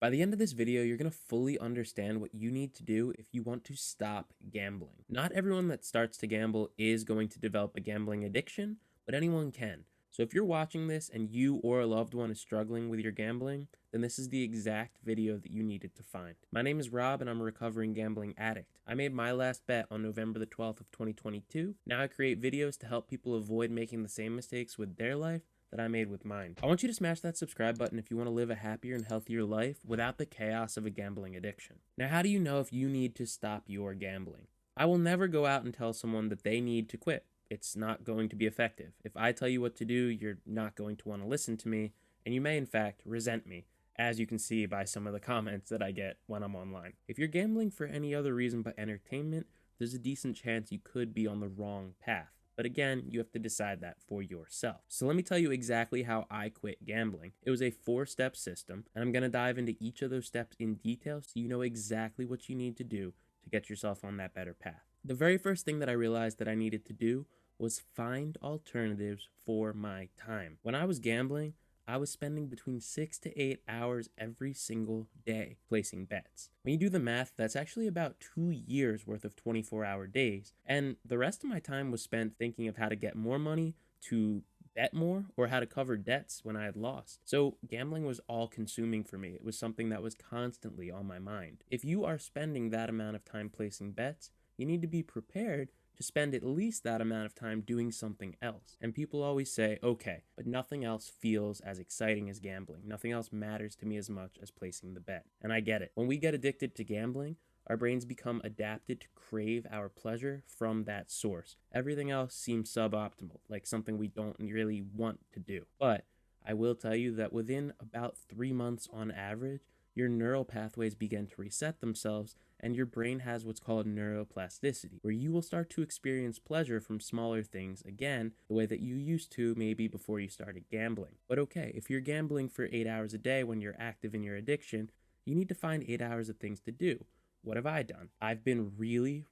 By the end of this video, you're going to fully understand what you need to do if you want to stop gambling. Not everyone that starts to gamble is going to develop a gambling addiction, but anyone can. So if you're watching this and you or a loved one is struggling with your gambling, then this is the exact video that you needed to find. My name is Rob and I'm a recovering gambling addict. I made my last bet on November the 12th of 2022. Now I create videos to help people avoid making the same mistakes with their life that I made with mine. I want you to smash that subscribe button if you want to live a happier and healthier life without the chaos of a gambling addiction. Now, how do you know if you need to stop your gambling? I will never go out and tell someone that they need to quit. It's not going to be effective. If I tell you what to do, you're not going to want to listen to me, and you may in fact resent me, as you can see by some of the comments that I get when I'm online. If you're gambling for any other reason but entertainment, there's a decent chance you could be on the wrong path. But again, you have to decide that for yourself. So let me tell you exactly how I quit gambling. It was a 4-step system, and I'm going to dive into each of those steps in detail so you know exactly what you need to do to get yourself on that better path. The very first thing that I realized that I needed to do was find alternatives for my time. When I was gambling, I was spending between 6 to 8 hours every single day placing bets. When you do the math, that's actually about 2 years worth of 24-hour days, and the rest of my time was spent thinking of how to get more money, to bet more, or how to cover debts when I had lost. So gambling was all consuming for me. It was something that was constantly on my mind. If you are spending that amount of time placing bets, you need to be prepared to spend at least that amount of time doing something else. And people always say, okay, but nothing else feels as exciting as gambling. Nothing else matters to me as much as placing the bet. And I get it. When we get addicted to gambling, our brains become adapted to crave our pleasure from that source. Everything else seems suboptimal, like something we don't really want to do. But I will tell you that within about 3 months on average, your neural pathways begin to reset themselves and your brain has what's called neuroplasticity, where you will start to experience pleasure from smaller things again, the way that you used to maybe before you started gambling. But okay, if you're gambling for 8 hours a day when you're active in your addiction, you need to find 8 hours of things to do. What have I done? I've been really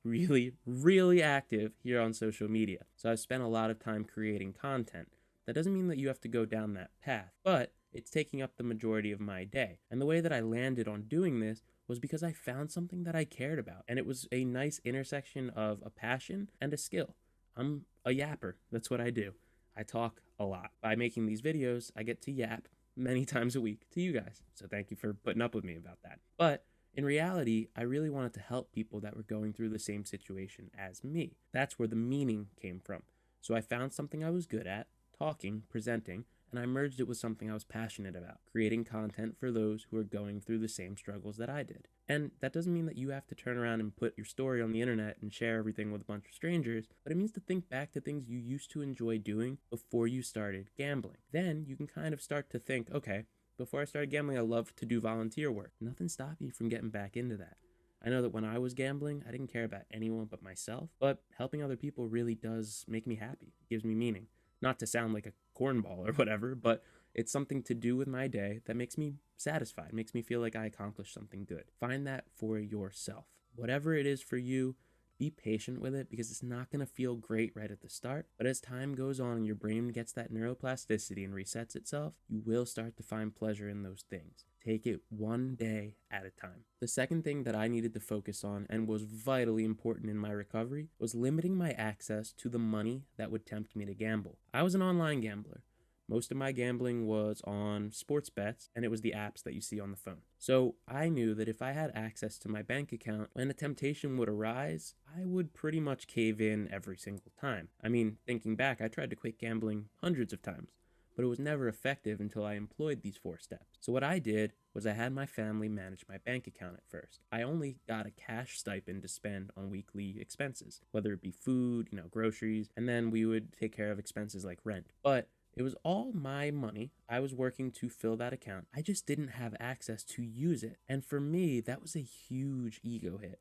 active here on social media. So I've spent a lot of time creating content. That doesn't mean that you have to go down that path, but it's taking up the majority of my day. And the way that I landed on doing this was because I found something that I cared about. And it was a nice intersection of a passion and a skill. I'm a yapper. That's what I do. I talk a lot. By making these videos, I get to yap many times a week to you guys. So thank you for putting up with me about that. But in reality, I really wanted to help people that were going through the same situation as me. That's where the meaning came from. So I found something I was good at, talking, presenting, and I merged it with something I was passionate about, creating content for those who are going through the same struggles that I did. And that doesn't mean that you have to turn around and put your story on the internet and share everything with a bunch of strangers, but it means to think back to things you used to enjoy doing before you started gambling. Then you can kind of start to think, okay, before I started gambling, I loved to do volunteer work. Nothing stopped me from getting back into that. I know that when I was gambling, I didn't care about anyone but myself, but helping other people really does make me happy. It gives me meaning. Not to sound like a cornball or whatever, but it's something to do with my day that makes me satisfied, makes me feel like I accomplished something good. Find that for yourself. Whatever it is for you, be patient with it because it's not going to feel great right at the start. But as time goes on and your brain gets that neuroplasticity and resets itself, you will start to find pleasure in those things. Take it one day at a time. The second thing that I needed to focus on and was vitally important in my recovery was limiting my access to the money that would tempt me to gamble. I was an online gambler. Most of my gambling was on sports bets, and it was the apps that you see on the phone. So I knew that if I had access to my bank account, when a temptation would arise, I would pretty much cave in every single time. I mean, thinking back, I tried to quit gambling hundreds of times, but it was never effective until I employed these 4 steps. So what I did was I had my family manage my bank account at first. I only got a cash stipend to spend on weekly expenses, whether it be food, groceries, and then we would take care of expenses like rent. But it was all my money. I was working to fill that account. I just didn't have access to use it. And for me, that was a huge ego hit.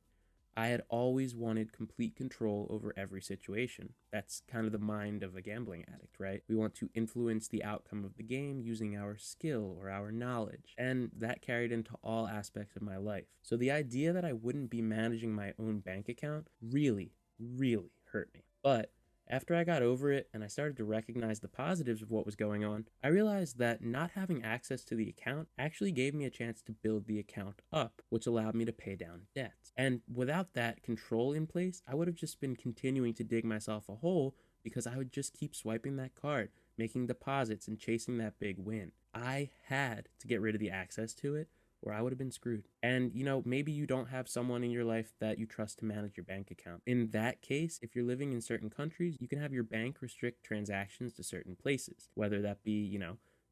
I had always wanted complete control over every situation. That's kind of the mind of a gambling addict, right? We want to influence the outcome of the game using our skill or our knowledge. And that carried into all aspects of my life. So the idea that I wouldn't be managing my own bank account really hurt me. But After I got over it and I started to recognize the positives of what was going on, I realized that not having access to the account actually gave me a chance to build the account up, which allowed me to pay down debts. And without that control in place, I would have just been continuing to dig myself a hole because I would just keep swiping that card, making deposits, and chasing that big win. I had to get rid of the access to it, or I would have been screwed. And maybe you don't have someone in your life that you trust to manage your bank account. In that case, if you're living in certain countries, you can have your bank restrict transactions to certain places, whether that be,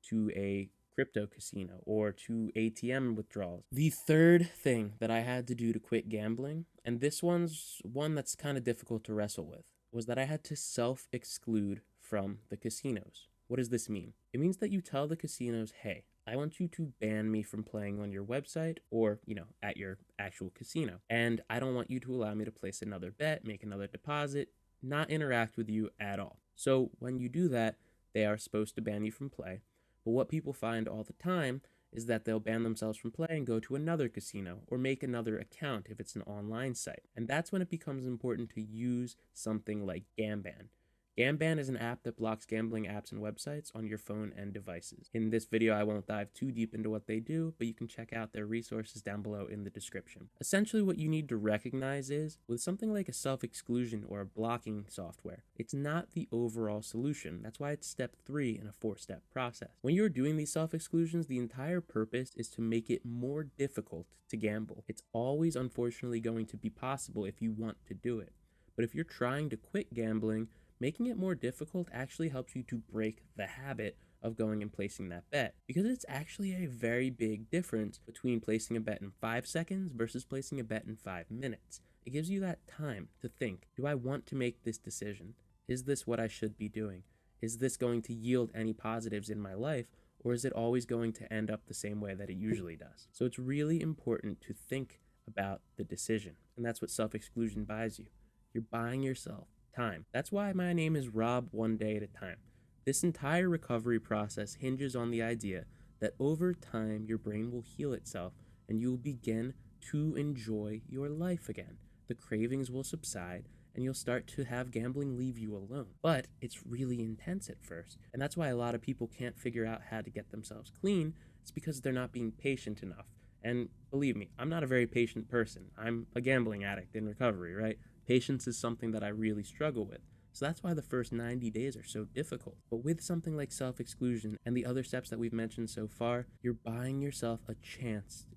to a crypto casino or to ATM withdrawals. The third thing that I had to do to quit gambling, and this one's one that's kind of difficult to wrestle with, was that I had to self-exclude from the casinos. What does this mean? It means that you tell the casinos, hey, I want you to ban me from playing on your website or, at your actual casino. And I don't want you to allow me to place another bet, make another deposit, not interact with you at all. So when you do that, they are supposed to ban you from play. But what people find all the time is that they'll ban themselves from play and go to another casino or make another account if it's an online site. And that's when it becomes important to use something like Gamban. Gamban is an app that blocks gambling apps and websites on your phone and devices. In this video, I won't dive too deep into what they do, but you can check out their resources down below in the description. Essentially, what you need to recognize is, with something like a self-exclusion or a blocking software, it's not the overall solution. That's why it's step 3 in a 4-step process. When you're doing these self-exclusions, the entire purpose is to make it more difficult to gamble. It's always, unfortunately, going to be possible if you want to do it. But if you're trying to quit gambling, making it more difficult actually helps you to break the habit of going and placing that bet, because it's actually a very big difference between placing a bet in 5 seconds versus placing a bet in 5 minutes. It gives you that time to think, do I want to make this decision? Is this what I should be doing? Is this going to yield any positives in my life, or is it always going to end up the same way that it usually does? So it's really important to think about the decision, and that's what self-exclusion buys you. You're buying yourself time. That's why my name is Rob One Day at a Time. This entire recovery process hinges on the idea that over time your brain will heal itself and you will begin to enjoy your life again. The cravings will subside and you'll start to have gambling leave you alone. But it's really intense at first, and that's why a lot of people can't figure out how to get themselves clean. It's because they're not being patient enough. And believe me, I'm not a very patient person. I'm a gambling addict in recovery, right? Patience is something that I really struggle with. So that's why the first 90 days are so difficult. But with something like self-exclusion and the other steps that we've mentioned so far, you're buying yourself a chance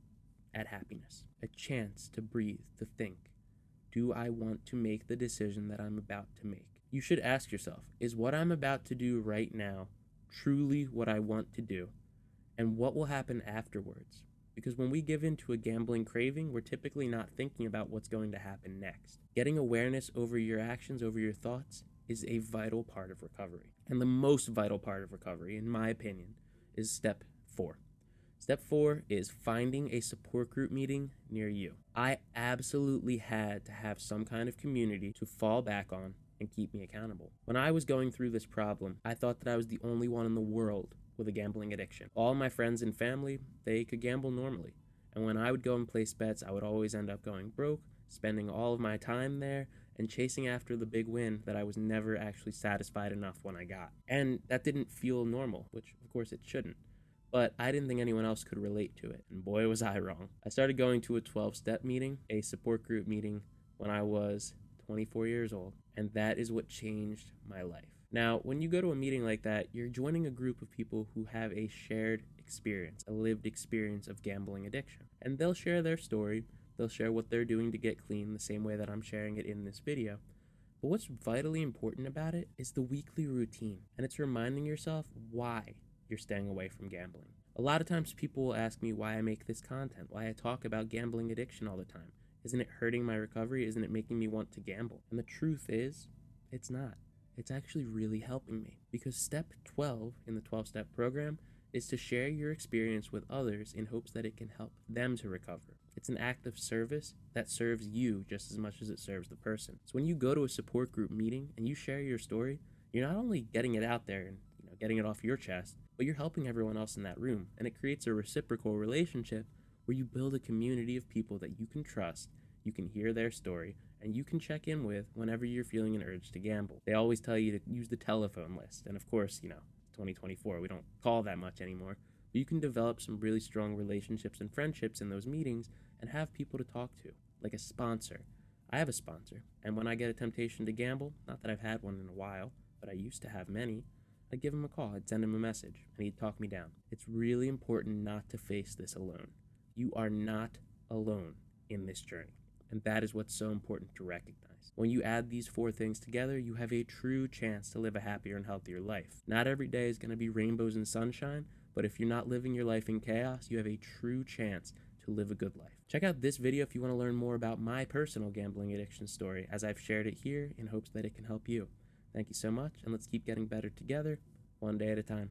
at happiness, a chance to breathe, to think. Do I want to make the decision that I'm about to make? You should ask yourself, is what I'm about to do right now truly what I want to do? And what will happen afterwards? Because when we give in to a gambling craving, we're typically not thinking about what's going to happen next. Getting awareness over your actions, over your thoughts, is a vital part of recovery. And the most vital part of recovery, in my opinion, is step 4. Step 4 is finding a support group meeting near you. I absolutely had to have some kind of community to fall back on and keep me accountable. When I was going through this problem, I thought that I was the only one in the world with a gambling addiction. All my friends and family, they could gamble normally. And when I would go and place bets, I would always end up going broke, spending all of my time there, and chasing after the big win that I was never actually satisfied enough when I got. And that didn't feel normal, which of course it shouldn't. But I didn't think anyone else could relate to it, and boy was I wrong. I started going to a 12-step meeting, a support group meeting, when I was 24 years old, and that is what changed my life. Now, when you go to a meeting like that, you're joining a group of people who have a shared experience, a lived experience of gambling addiction. And they'll share their story, they'll share what they're doing to get clean the same way that I'm sharing it in this video. But what's vitally important about it is the weekly routine, and it's reminding yourself why you're staying away from gambling. A lot of times people will ask me why I make this content, why I talk about gambling addiction all the time. Isn't it hurting my recovery? Isn't it making me want to gamble? And the truth is, it's not. It's actually really helping me, because step 12 in the 12-step program is to share your experience with others in hopes that it can help them to recover. It's an act of service that serves you just as much as it serves the person. So when you go to a support group meeting and you share your story, you're not only getting it out there and getting it off your chest, but you're helping everyone else in that room. And it creates a reciprocal relationship where you build a community of people that you can trust, you can hear their story, and you can check in with whenever you're feeling an urge to gamble. They always tell you to use the telephone list, and of course, 2024, we don't call that much anymore, but you can develop some really strong relationships and friendships in those meetings and have people to talk to, like a sponsor. I have a sponsor, and when I get a temptation to gamble, not that I've had one in a while, but I used to have many, I'd give him a call, I'd send him a message, and he'd talk me down. It's really important not to face this alone. You are not alone in this journey, and that is what's so important to recognize. When you add these 4 things together, you have a true chance to live a happier and healthier life. Not every day is going to be rainbows and sunshine, but if you're not living your life in chaos, you have a true chance to live a good life. Check out this video if you want to learn more about my personal gambling addiction story, as I've shared it here in hopes that it can help you. Thank you so much, and let's keep getting better together, one day at a time.